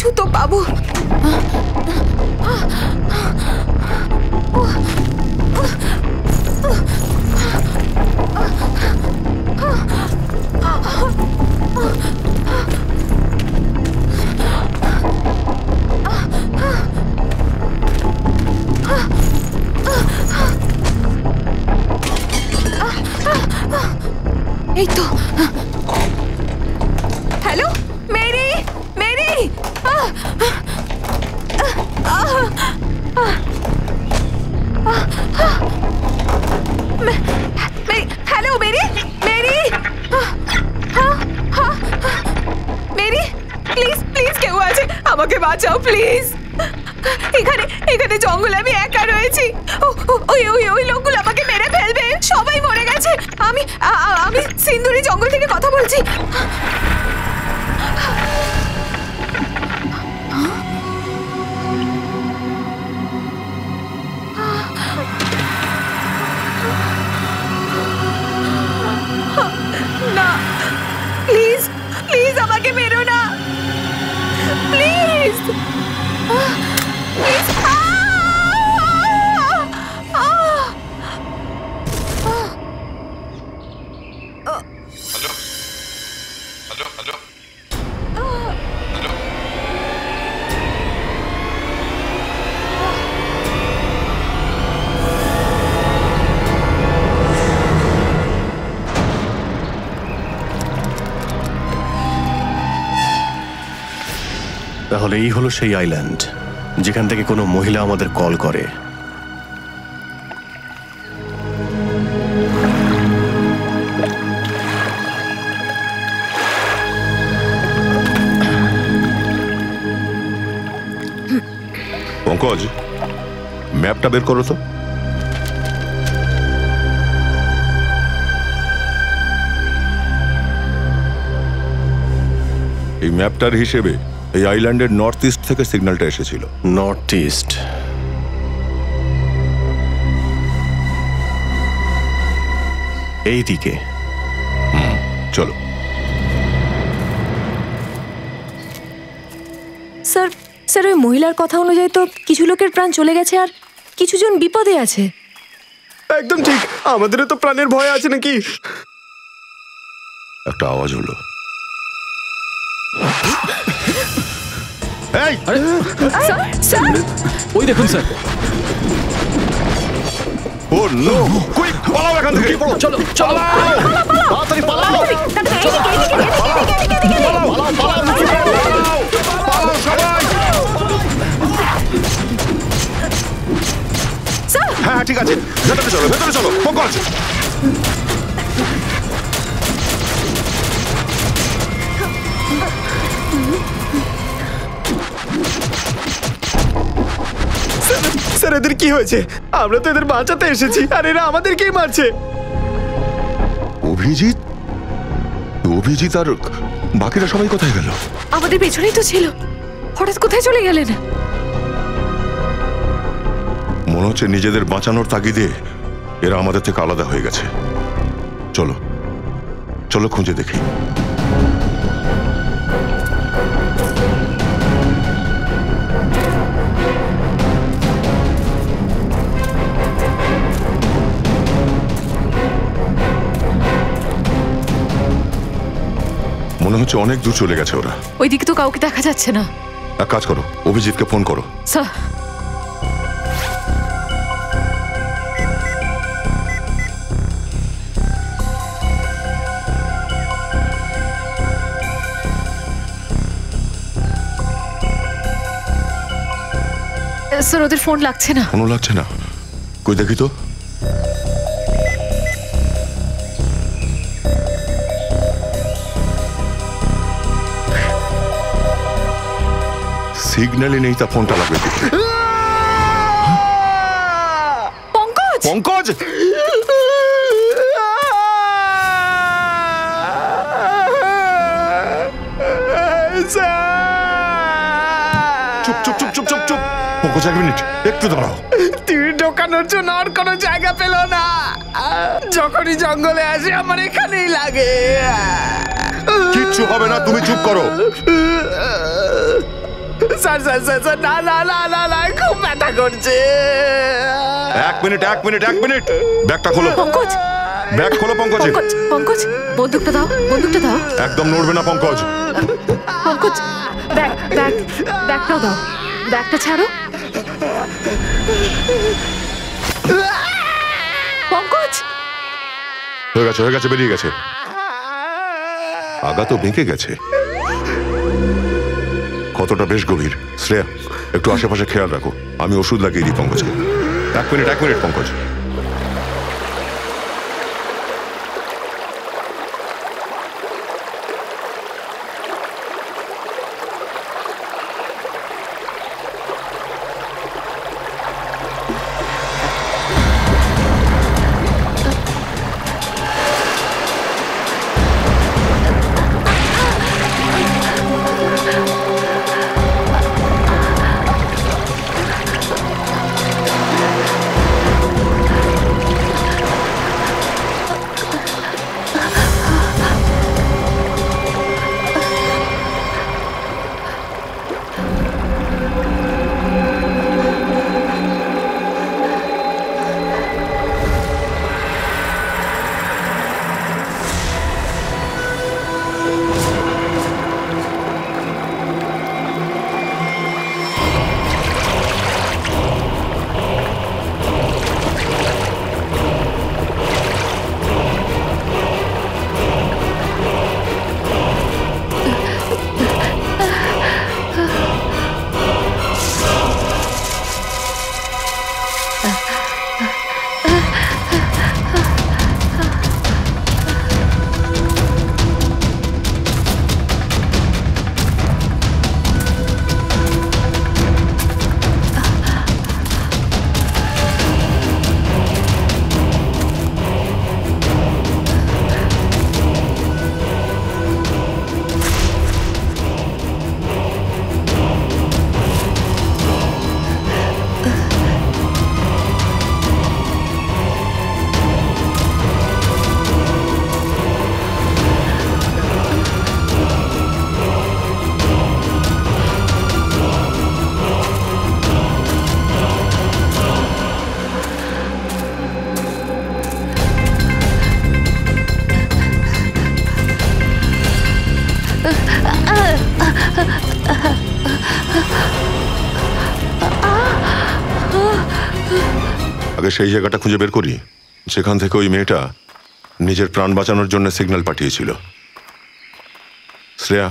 কিছু তো পাবো। এই তো। Hello Mary, Mary. Hello Mary, Mary, Mary, please please কেউ আছে, আমাকে বাঁচাও প্লিজ। এখানে এখানে জঙ্গলে আমি একা রয়েছি। ওই ওই ওই লোকগুলো আমাকে মেরে ফেলবে, সবাই মরে গেছে। আমি আমি সিন্দুরি জঙ্গল থেকে কথা বলছি। না প্লিজ প্লিজ আমাকে মেরো না please please. Hello hello hello. তাহলে এই হলো সেই আইল্যান্ড যেখান থেকে কোনো মহিলা আমাদের কল করে। পঙ্কজ, ম্যাপটা বের করো তো। এই ম্যাপটার হিসেবে এই আইল্যান্ডের নর্থ ইস্ট থেকে সিগন্যালটা এসেছিল। North east? এই দিকে। চলো। স্যার স্যার ওই মহিলার কথা অনুযায়ী তো কিছু লোকের প্রাণ চলে গেছে আর কিছু জন বিপদে আছে। একদম ঠিক, আমাদেরও তো প্রাণের ভয় আছে নাকি। একটা আওয়াজ হলো। এই স্যার স্যার ওই দেখুন স্যার। ও নো, কুইক পালাও এখান থেকে। চলো চলো তাড়াতাড়ি পালাও। হ্যাঁ ঠিক আছে, ভেতরে চলো ভেতরে চলো। পঙ্কজ স্যার এদের কি হয়েছে? আমরা তো এদের বাঁচাতে এসেছি আর এরা আমাদেরকেই মারছে। অভিজিৎ, অভিজিৎ আর বাকিরা সবাই কোথায় গেল? আমাদের পেছনেই তো ছিল, হঠাৎ কোথায় চলে গেলেন? মনে হচ্ছে নিজেদের বাঁচানোর তাগিদে এরা আমাদের থেকে আলাদা হয়ে গেছে। চলো চলো খুঁজে দেখি। মনে হচ্ছে অনেক দূর চলে গেছে ওরা। ওইদিকে তো কাউকে দেখা যাচ্ছে না। এক কাজ করো, অভিজিৎকে ফোন করো। স্যার স্যার ওদের ফোন লাগছে না। ফোনও লাগছে না, কই দেখি তো। সিগন্যালই নেই, তা ফোনটা লাগবে কি? পঙ্কজ পঙ্কজ চুপ চুপ চুপ চুপ চুপ চুপ। পঙ্কজ এক মিনিট, একটু দাঁড়াও। তীর ঢোকানোর জন্য আর কোনো জায়গা পেল না। যখনই জঙ্গলে আসে আমার এখানেই লাগে। কিচ্ছু হবে না, তুমি চুপ করো। স্যার স্যার স্যার স্যার, না না না না না, খুব ব্যথা করছে। এক মিনিট ব্যাগটা খোলো। পঙ্কজ, ব্যাগ খোলো পঙ্কজ। পঙ্কজ, পঙ্কজ, বন্দুকটা দাও, বন্দুকটা দাও। একদম নড়বে না পঙ্কজ। পঙ্কজ, ব্যাগটাও দাও, ব্যাগটা ছাড়ো। পঙ্কজ, হয়ে গেছে, বেরিয়ে গেছে। আগা তো বেঁকে গেছে, ক্ষতটা বেশ গভীর। শ্রেয়া, একটু আশেপাশে খেয়াল রাখো, আমি ওষুধ লাগিয়ে দিই পঙ্কজকে। এক মিনিট পঙ্কজ। আগে সেই জায়গাটা খুঁজে বের করি যেখান থেকে ওই মেয়েটা নিজের প্রাণ বাঁচানোর জন্য সিগন্যাল পাঠিয়েছিল। শ্রেয়া,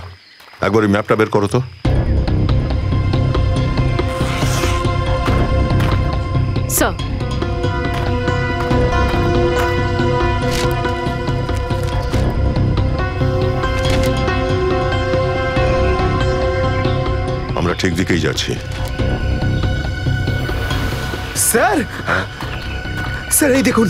একবার ওই ম্যাপটা বের করো তো। স্যার, আমরা ঠিক দিকেই যাচ্ছি। স্যার, স্যার এই দেখুন।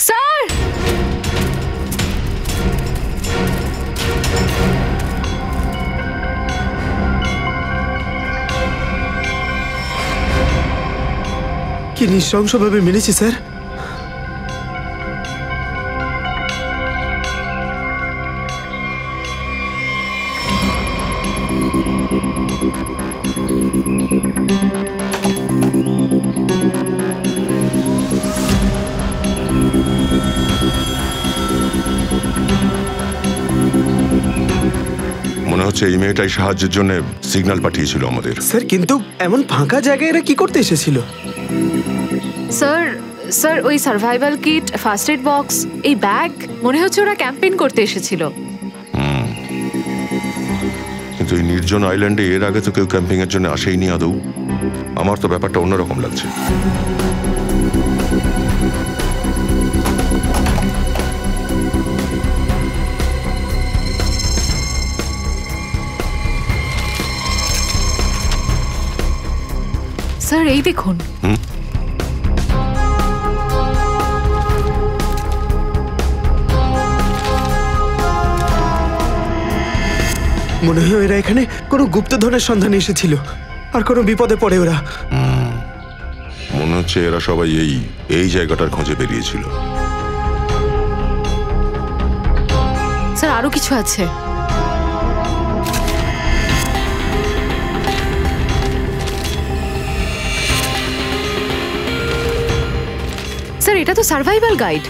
স্যার, কি নৃশংসভাবে মেরেছি স্যার। মনে হচ্ছে এই মেয়েটাই সাহায্যের জন্য সিগন্যাল পাঠিয়েছিল আমাদের। স্যার কিন্তু এমন ফাঁকা জায়গায় এরা কি করতে এসেছিল? স্যার ওই survival kit, first aid box, এই ব্যাগ, মনে হচ্ছে ওরা ক্যাম্পেইন করতে এসেছিল। কিন্তু এই নির্জন আইল্যান্ডে এর আগে তো কেউ ক্যাম্পিং এর জন্য আসেইনি আদৌ। আমার তো ব্যাপারটা অন্যরকম লাগছে। স্যার এই দেখুন। মনে হয় এরা এখানে কোনো গুপ্তধনের সন্ধানে এসেছিল আর কোনো বিপদে পড়ে ওরা। মনে হচ্ছে এরা সবাই এই জায়গাটার খোঁজে বেরিয়েছিল। স্যার আরো কিছু আছে। স্যার এটা তো survival guide.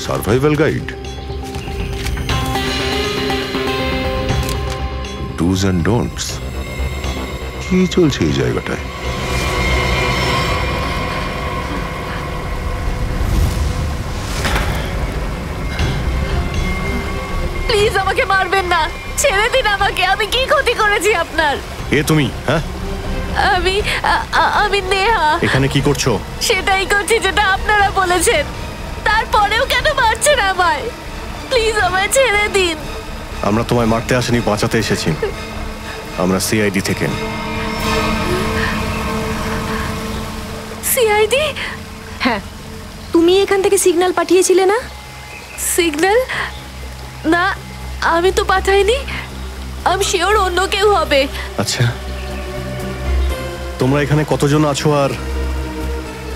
Survival guide? Dos and don'ts কি চলছে এই জায়গাটায়? প্লিজ আমাকে মারবেন না, ছেড়ে দিন আমাকে। আমি কি ক্ষতি করেছি আপনার? এ তুমি? হ্যাঁ, আমি নেহা। এখানে কি করছো? সেটাই করছি যেটা আপনারা বলেছেন। তারপরেও কেন মারছেন আমায়? প্লিজ আমায় ছেড়ে দিন। আমরা তোমায় মারতে আসিনি, বাঁচাতে এসেছি। আমরা সিআইডি থেকে। সিআইডি? হ্যাঁ, তুমি এখান থেকে সিগন্যাল পাঠিয়েছিলে না? সিগন্যাল? না, আমি তো পাঠাইনি। আমি শিওর অন্য কেউ হবে। আচ্ছা, তোমরা এখানে কতজন আছো আর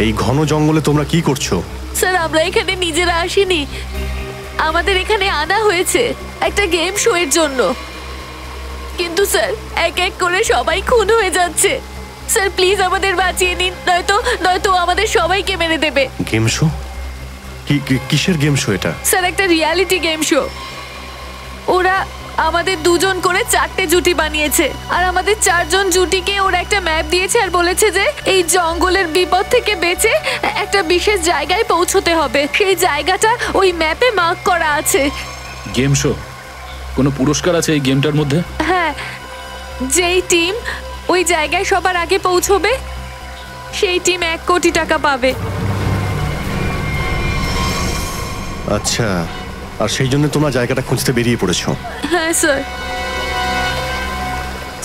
এই ঘন জঙ্গলে তোমরা কি করছো? স্যার আমরা এখানে নিজেরা আসিনি, আমাদের এখানে আনা হয়েছে একটা গেম শো এর জন্য। কিন্তু স্যার এক এক করে সবাই খুন হয়ে যাচ্ছে। স্যার প্লিজ আমাদের বাঁচিয়ে নিন, নয়তো আমাদের সবাইকে মেরে দেবে। Game show? কিসের গেম শো এটা? স্যার একটা রিয়ালিটি গেম শো। ওরা আমাদের দুজন করে 4টে জুটি বানিয়েছে আর আমাদের 4জন জুটিকে ওরা একটা ম্যাপ দিয়েছে আর বলেছে যে এই জঙ্গলের বিপদ থেকে বেঁচে একটা বিশেষ জায়গায় পৌঁছতে হবে। সেই জায়গাটা ওই ম্যাপে মার্ক করা আছে। Game show? কোনো পুরস্কার আছে এই গেমটার মধ্যে? হ্যাঁ, যেই টিম ওই জায়গায় সবার আগে পৌঁছবে সেই টিম 1 কোটি টাকা পাবে। আচ্ছা, আর সেই জন্য তোমরা জায়গাটা খুঁজতে বেরিয়ে পড়েছো? হ্যাঁ স্যার।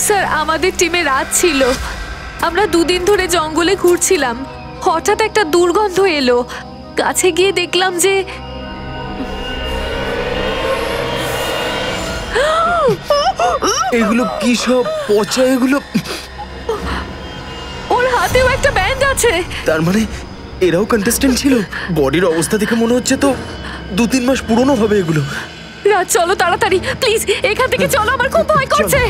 স্যার আমাদের টিমে রাত ছিল, আমরা 2 দিন ধরে জঙ্গলে ঘুরছিলাম। হঠাৎ একটা দুর্গন্ধ এলো, কাছে গিয়ে দেখলাম যে এগুলো কি সব পচা? এগুলো ওর হাতেও একটা ব্যান্ড আছে। তার মানে এরাও কন্টেস্টেন্ট ছিল? বডির অবস্থা দেখে মনে হচ্ছে তো 2-3 মাস পুরনো হবে এগুলো। রাত চলো তাড়াতাড়ি প্লিজ, এখান থেকে চলো, আমার খুব ভয় করছে।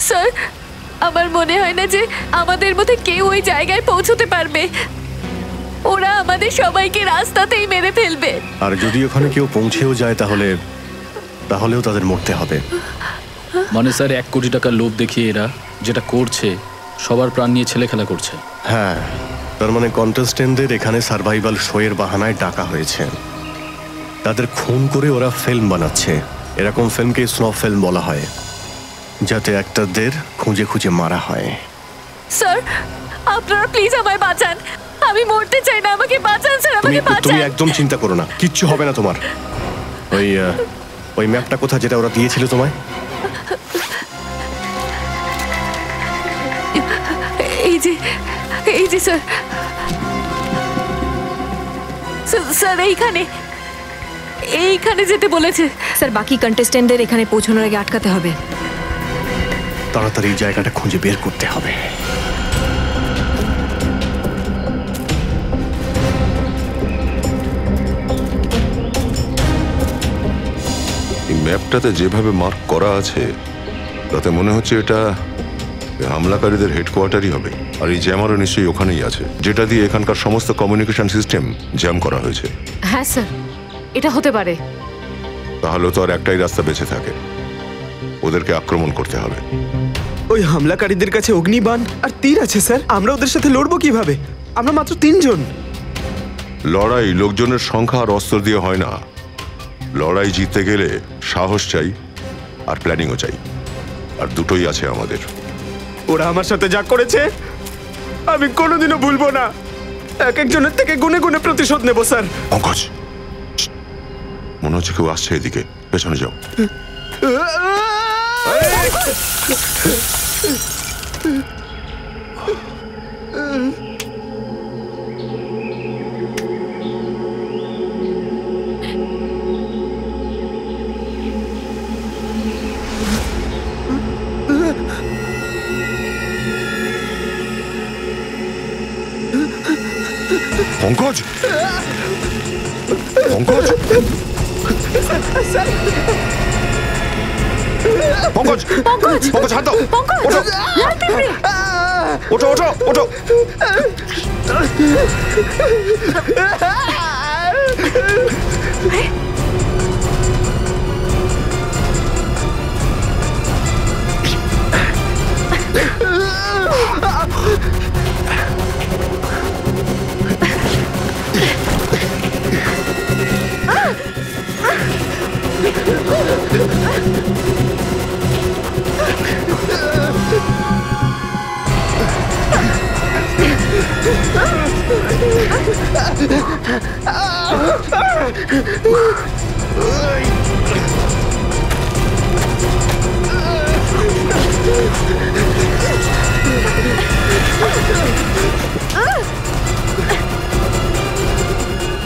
স্যার আমার মনে হয় না যে আমাদের মধ্যে কেউ ওই জায়গায় পৌঁছতে পারবে। ওরা আমাদের সবাইকে রাস্তাতেই মেরে ফেলবে। আর যদি ওখানে কেউ পৌঁছেও যায় তাহলেও তাদের মরতে হবে। মানে স্যার 1 কোটি টাকার লোভ দেখিয়ে এরা যেটা করছে, সবার প্রাণ নিয়ে ছেলে খেলা করছে। হ্যাঁ, তার মানে কন্টেস্টেন্টদের এখানে সার্ভাইভাল শো এর বাহানায় ডাকা হয়েছে। তাদের খুন করে ওরা ফিল্ম বানাচ্ছে। এরকম ফিল্মকে স্নো ফিল্ম বলা হয়, যাতে অ্যাক্টরদের খুঁজে খুঁজে মারা হয়। স্যার আপনারা প্লিজ আমায় বাঁচান, আমি মরতে চাই না, আমাকে বাঁচান স্যার, আমাকে বাঁচান। তুমি একদম চিন্তা করো না, কিচ্ছু হবে না তোমার। ওই ম্যাপটা কোথায় যেটা ওরা দিয়েছিল তোমায়? এই যে স্যার। স্যার এইখানে যেতে বলেছে। স্যার বাকি কন্টেস্টেন্টদের এখানে পৌঁছানোর আগে আটকাতে হবে। তাড়াতাড়ি জায়গাটা খুঁজে বের করতে হবে। এই ম্যাপটাতে যেভাবে মার্ক করা আছে তাতে মনে হচ্ছে এটা হামলাকারীদের হেডকোয়ার্টারই হবে। আর এই জ্যামারও নিশ্চয়ই ওখানেই আছে, যেটা দিয়ে এখানকার সমস্ত কমিউনিকেশন সিস্টেম জ্যাম করা হয়েছে। হ্যাঁ স্যার, এটা হতে পারে। তাহলে তো আর একটাই রাস্তা বেঁচে থাকে, ওদেরকে আক্রমণ করতে হবে। ওই হামলাকারীদের কাছে অগ্নিবাণ আর তীর আছে স্যার, আমরা ওদের সাথে লড়বো কিভাবে? আমরা মাত্র 3 জন। লড়াই লোকজনের সংখ্যা আর অস্ত্র দিয়ে হয় না। লড়াই জিততে গেলে সাহস চাই আর প্ল্যানিংও চাই, আর দুটোই আছে আমাদের। ওরা আমার সাথে যা করেছে আমি কোনোদিনও ভুলবো না। এক একজনের থেকে গুনে গুনে প্রতিশোধ নেব স্যার। পঙ্কজ, মনে হচ্ছে কেউ আসছে এদিকে, পেছনে যাও। পঙ্কজ, পঙ্কজ, পঙ্কজ, পঙ্কজ! পঙ্কজ, হাত দাও। পঙ্কজ! ওঠো, লাল পিঁপড়ে! ওঠো, ওঠো, ওঠো।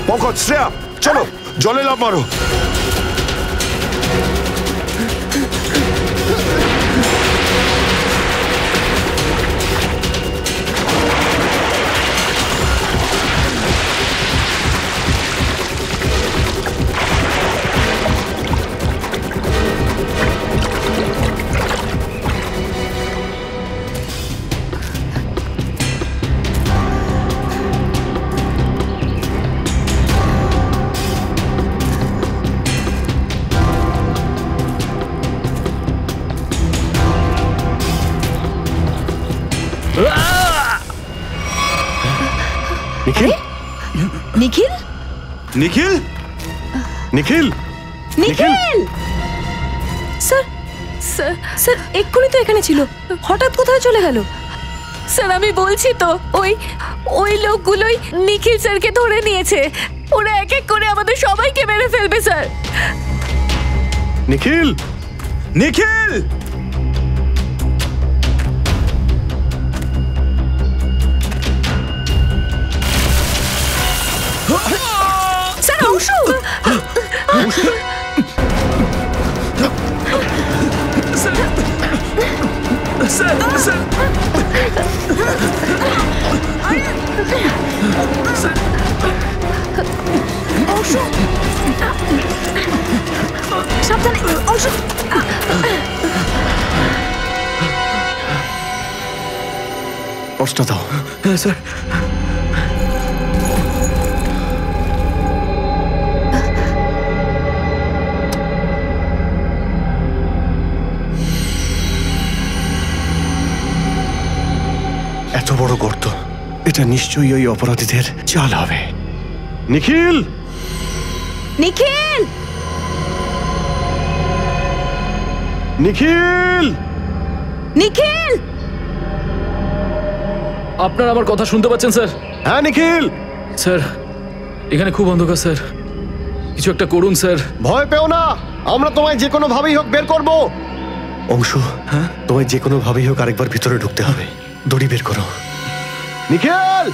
পঙ্কজ, শ্রেয়া, চলো জলে লাফ মারো। নিখিল, নিখিল! নিখিল, নিখিল, নিখিল! স্যার, স্যার, স্যার এক্ষুনি তো এখানে ছিল, হঠাৎ কোথায় চলে গেল? স্যার আমি বলছি তো, ওই লোকগুলোই নিখিল স্যারকে ধরে নিয়েছে। ওরা এক এক করে আমাদের সবাইকে মেরে ফেলবে স্যার। নিখিল, নিখিল! স্যার অংশু! অংশু! সাবধানে অংশু! টর্চটা দাও। হ্যাঁ স্যার। এত বড় গর্ত, এটা নিশ্চয়ই ওই অপরাধীদের চাল হবে। নিখিল, নিখিল! নিখিল, নিখিল! আপনারা আমার কথা শুনতে পাচ্ছেন স্যার? হ্যাঁ নিখিল, স্যার এখানে খুব অন্ধকার স্যার, কিছু একটা করুন স্যার। ভয় পেও না, আমরা তোমায় যে কোনো ভাবেই হোক বের করব। অংশু, হ্যাঁ তোমায় যে কোনো ভাবেই হোক আরেকবার ভিতরে ঢুকতে হবে। দড়ি বের করো। নিখিল!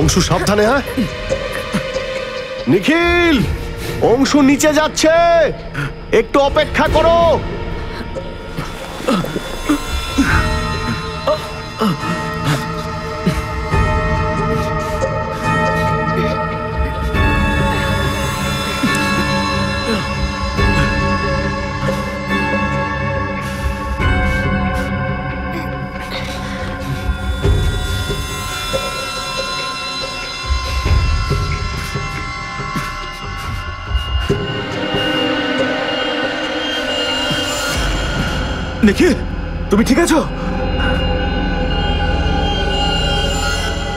অংশু সাবধানে, হ্যাঁ? নিখিল, অংশু নিচে যাচ্ছে, একটু অপেক্ষা করো। নিখিল, তুমি ঠিক আছো?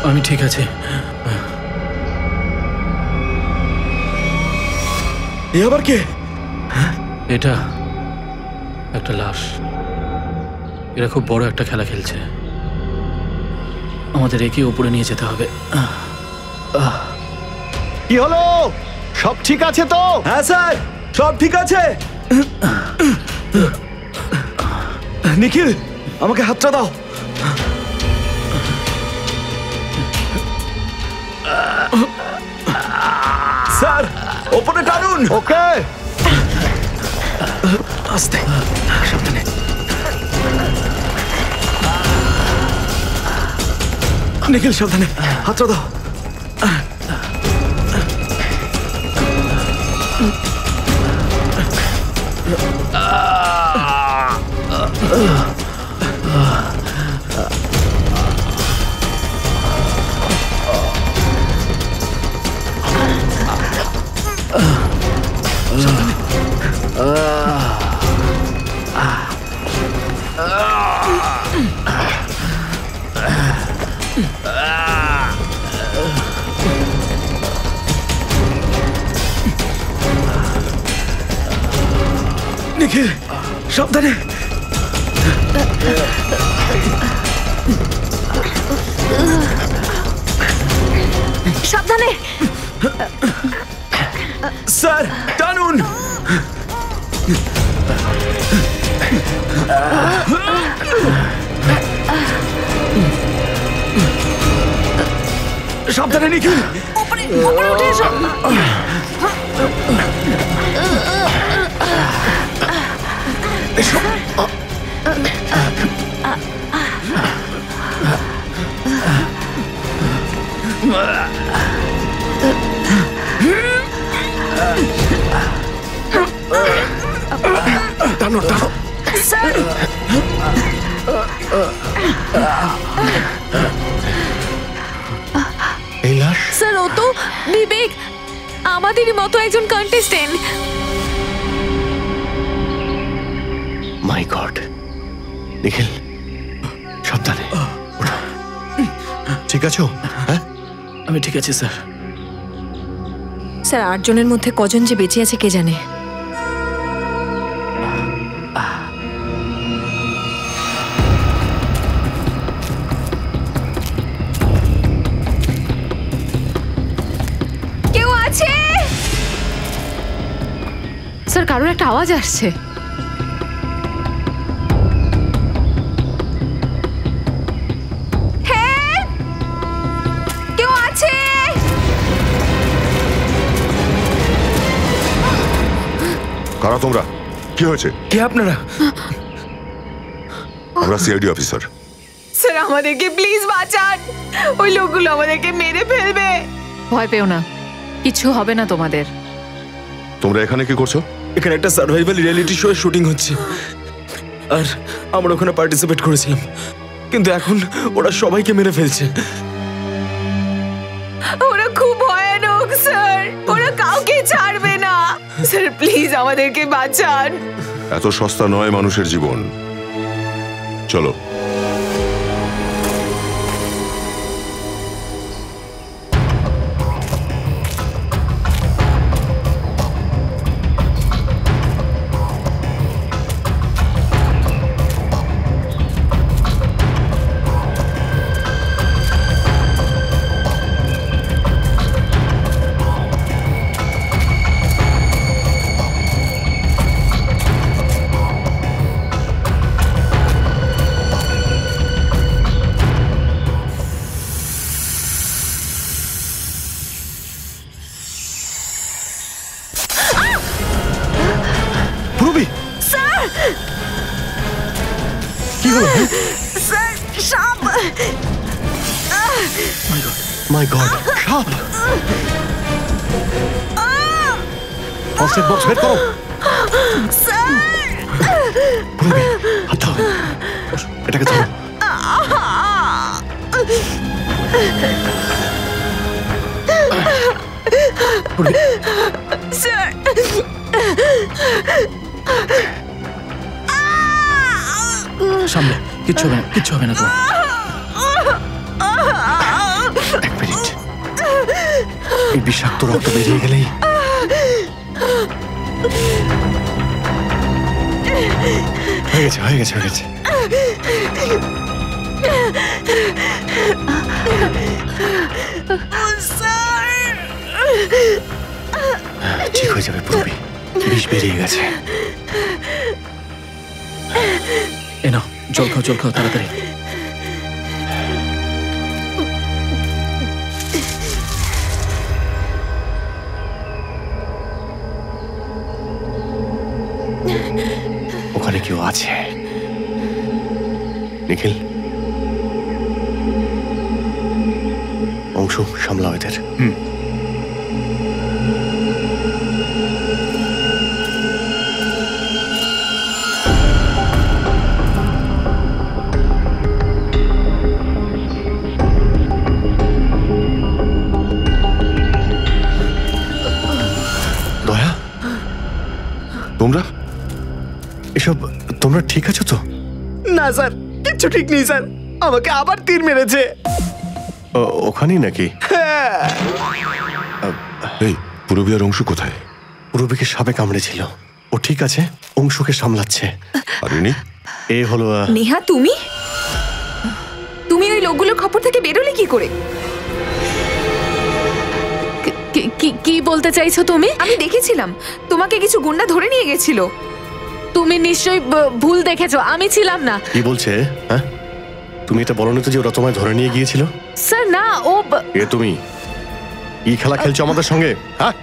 আমি ঠিক আছি। এ আবার কে? এটা একটা লাশ। এরা খুব বড় একটা খেলা খেলছে। আমাদের একে উপরে নিয়ে যেতে হবে। কি হলো? সব ঠিক আছে তো? হ্যাঁ স্যার, সব ঠিক আছে। নিখিল, আমাকে হাতটা দাও। স্যার, ওপরে টানুন। ওকে। আস্তে, সাবধানে। নিখিল, সাবধানে, হাতটা দাও। নিখিল, সাবধানে। সাবধানে। স্যার, টানুন। সাবধানে নিখিল। উপরে উঠে এসো। টানো টানো। স্যার, এই লাশ? স্যার ও তো বিবেক, আমাদেরই মতো একজন কন্টেস্টেন্ট। মাই গড। নিখিল, সাবধানে। ওঠো। ঠিক আছো? হ্যাঁ, আমি ঠিক আছি স্যার। স্যার 8 জনের মধ্যে কজন যে বেঁচে আছে কে জানে। কেউ আছে? স্যার কারোর একটা আওয়াজ আসছে। হেল্প! কেউ আছে? কারা তোমরা? কি হয়েছে? কে আপনারা? আমরা সিআইডি অফিসার। স্যার আমাদেরকে প্লিজ বাঁচান, ওই লোকগুলো আমাদেরকে মেরে ফেলবে। ভয় পেও না, কিছু হবে না তোমাদের। তোমরা এখানে কি করছো? এখানে একটা সার্ভাইভাল রিয়েলিটি শো এর শুটিং হচ্ছে, আর আমরা ওখানে পার্টিসিপেট করেছিলাম, কিন্তু এখন ওরা সবাইকে মেরে ফেলছে। ওরা খুব ভয়ানক স্যার, ওরা কাউকে ছাড়বে না। স্যার প্লিজ আমাদেরকে বাঁচান। এত সস্তা নয় মানুষের জীবন। চলো। পূর্বী, কি হলো? স্যার সাপ! মাই গড, সাপ! ফার্স্ট এড বক্স বের করো। পূর্বী, হাত দাও। এটাকে ধরো। স্যার সামনে, কিচ্ছু হবে না, কিচ্ছু হবে না তোমার। এক মিনিট, এই বিষাক্ত রক্ত বেরিয়ে গেলেই হয়ে গেছে, হয়ে গেছে, হয়ে গেছে। ঠিক হয়ে যাবে পূর্বী, বিষ বেরিয়ে গেছে। এ নাও জল খাও তাড়াতাড়ি। ওখানে কেউ আছে। নিখিল, অংশ সামলাও এদের। দয়া, তোমরা এসব তোমরা ঠিক আছো তো? না স্যার, কিচ্ছু ঠিক নেই স্যার, আমাকে আবার তীর মেরেছে। ওখানেই নাকি? এই পূরবী আর অংশু কোথায়? পূরবীকে সাপে কামড়েছিল, ও ঠিক আছে, অংশুকে সামলাচ্ছে। আর ইনি? এ হলো নেহা, তুমি তুমি ওই লোকগুলোর খবর থেকে বেরোলে কি করে? কি বলতে চাইছো তুমি? আমি দেখেছিলাম তোমাকে কিছু গুন্ডা ধরে নিয়ে গেছিল। তুমি নিশ্চয়ই ভুল দেখেছো, আমি ছিলাম না। কি বলছে? হ্যাঁ, তুমি এটা বলনি তো যে ওরা তোমায় ধরে নিয়ে গিয়েছিল? স্যার না, ও এ তুমি কি খেলা খেলছো আমাদের সঙ্গে? হ্যাঁ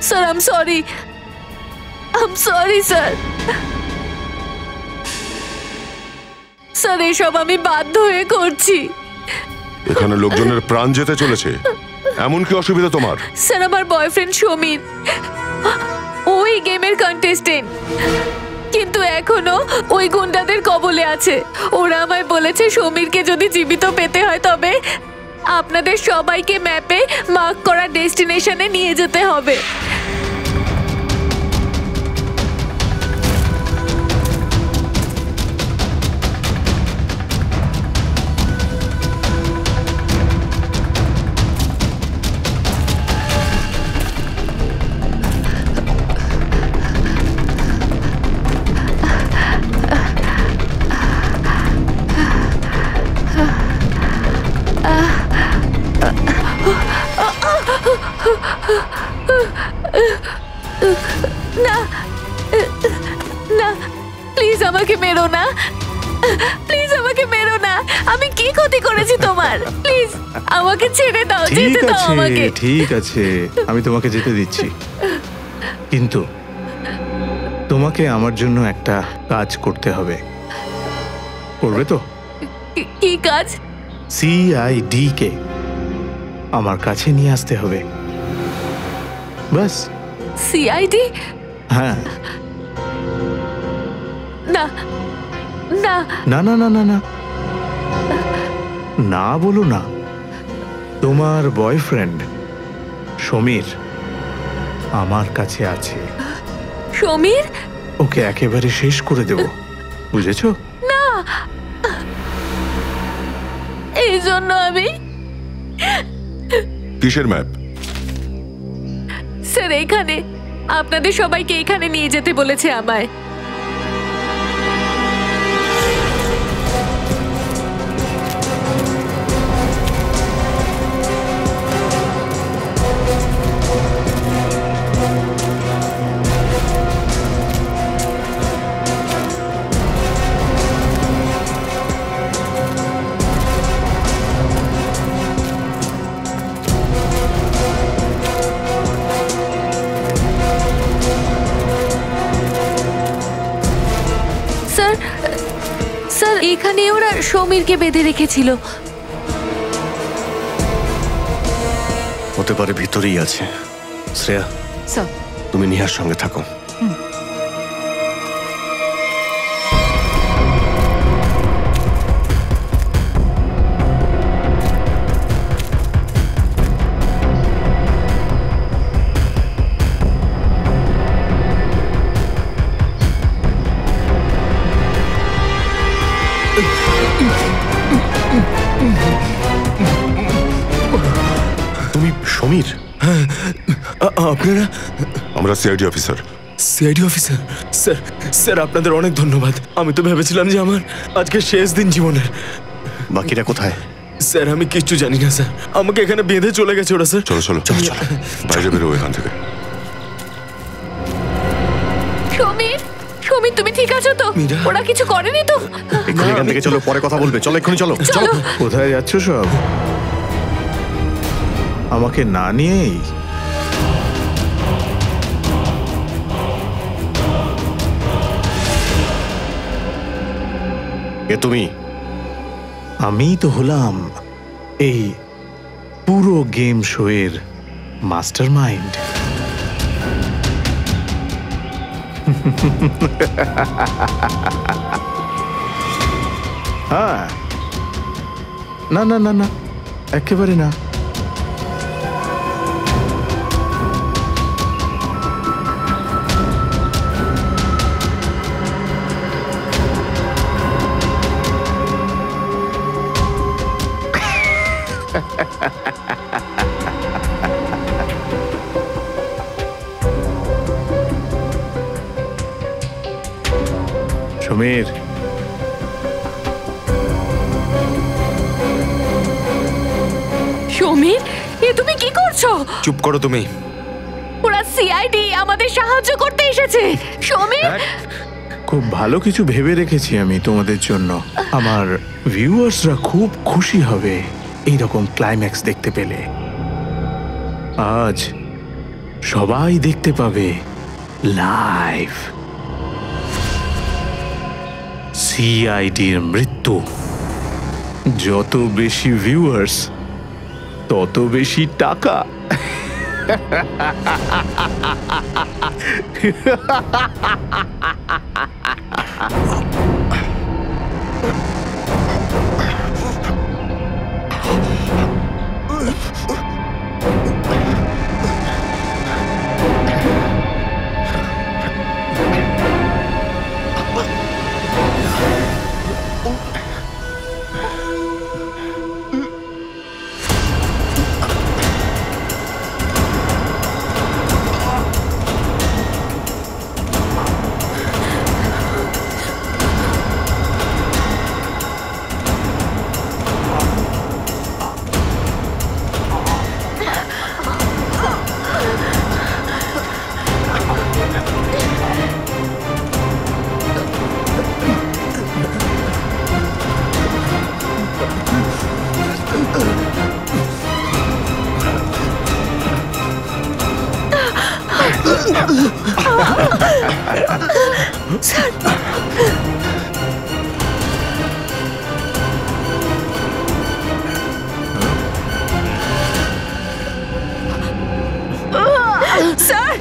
sir, I am sorry sir. Sir, এসব আমি বাধ্য হয়ে করছি। এখানে লোকজনের প্রাণ যেতে চলেছে, এমন কি অসুবিধা তোমার? স্যার, আমার বয়ফ্রেন্ড সমীর ওই গেমের কন্টেস্টেন্ট, কিন্তু এখনো ওই গুন্ডাদের কবলে আছে। ওরা আমায় বলেছে সমীরকে যদি জীবিত পেতে হয় তবে আপনাদের সবাইকে ম্যাপে মার্ক করা ডেস্টিনেশনে নিয়ে যেতে হবে। না না, প্লিজ আমাকে মেরো না, প্লিজ আমাকে মেরো না। আমি কি ক্ষতি করেছি তোমার? প্লিজ আমাকে ছেড়ে দাও, যেতে দাও আমাকে। ঠিক আছে, আমি তোমাকে যেতে দিচ্ছি, কিন্তু তোমাকে আমার জন্য একটা কাজ করতে হবে। করবে তো? কি কাজ? CID কে আমার কাছে নিয়ে আসতে হবে, বাস। CID? হ্যাঁ। না না না না না না না না বলো না। তোমার বয়ফ্রেন্ড সমীর আমার কাছে আছে। সমীর? ওকে একেবারে শেষ করে দেব, বুঝেছো? না, এই জন্য আমি। কিসের ম্যাপ? স্যার, এখানে আপনাদের সবাইকে এখানে নিয়ে যেতে বলেছে আমায়। স্যার, এখানে ওরা সমীরকে বেঁধে রেখেছিল। হতে পারে ভিতরেই আছে। শ্রেয়া, স্যার, তুমি নিহার সঙ্গে থাকো। তুমি সমীর? আপনারা? আমরা CID officer. CID officer? Sir, আপনাদের অনেক ধন্যবাদ। আমি তো ভেবেছিলাম যে আমার আজকে শেষ দিন জীবনের। বাকিরা কোথায়? স্যার আমি কিচ্ছু জানি না স্যার, আমাকে এখানে বেঁধে চলে গেছে ওরা স্যার। চলো চলো চলো চলো, বাইরে বেরো এখান থেকে। সমীর, সমীর তুমি ঠিক আছো তো? মীরা। ওরা কিছু করেনি তো? এক্ষুনি এখান থেকে চলো, পরে কথা বলবে। চলো এক্ষুনি চলো। চলো। কোথায় যাচ্ছ সব? আমাকে না নিয়েই? এ তুমি? আমিই তো হলাম এই পুরো গেম শোয়ের মাস্টার মাইন্ড। হ্যাঁ, না না না না, একেবারে না। সমীর, সমীর, এ তুমি কি করছো? চুপ করো তুমি। ওরা সিআইডি আমাদের সাহায্য করতে এসেছে। সমীর, খুব ভালো কিছু ভেবে রেখেছি আমি তোমাদের জন্য। আমার ভিউয়ার্সরা খুব খুশি হবে এইরকম ক্লাইম্যাক্স দেখতে পেলে। আজ সবাই দেখতে পাবে লাইভ সিআইডির মৃত্যু। যত বেশি ভিউয়ার্স তত বেশি টাকা। স্যার,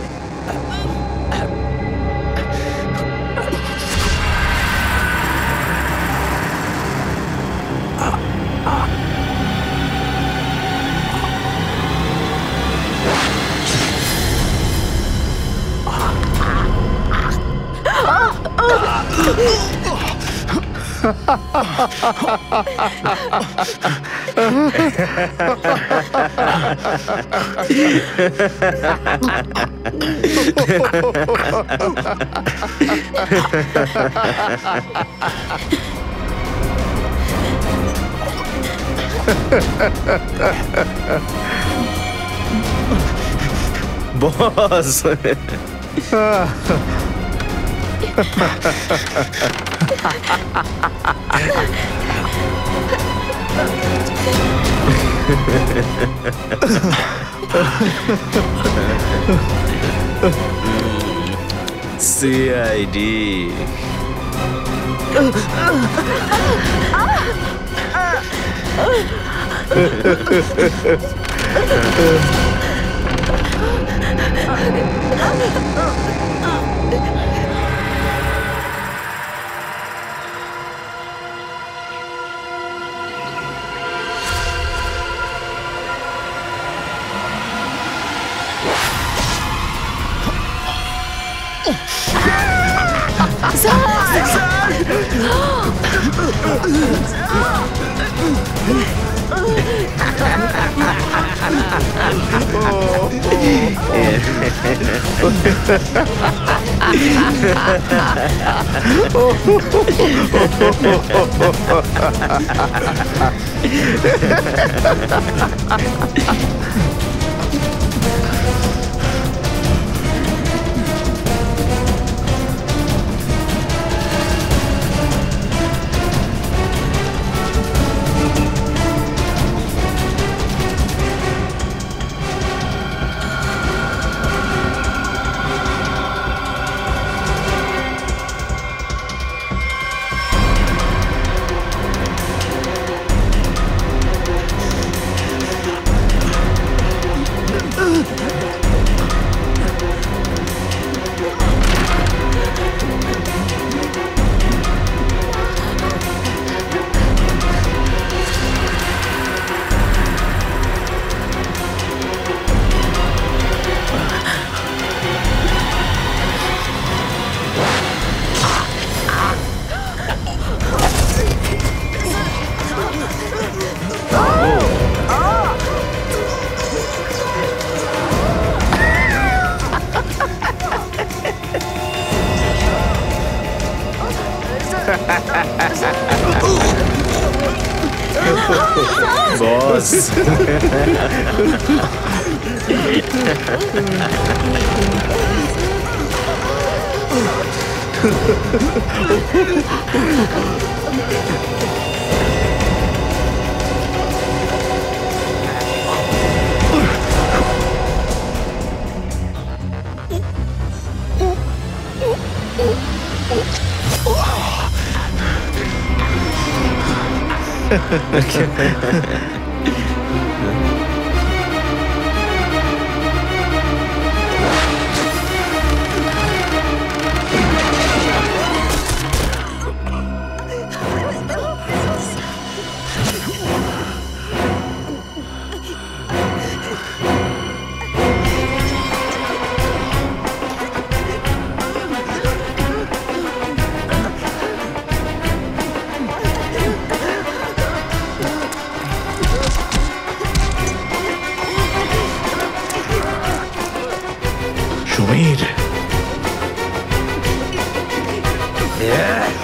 বস সিআইডি বস সমীর Yeah.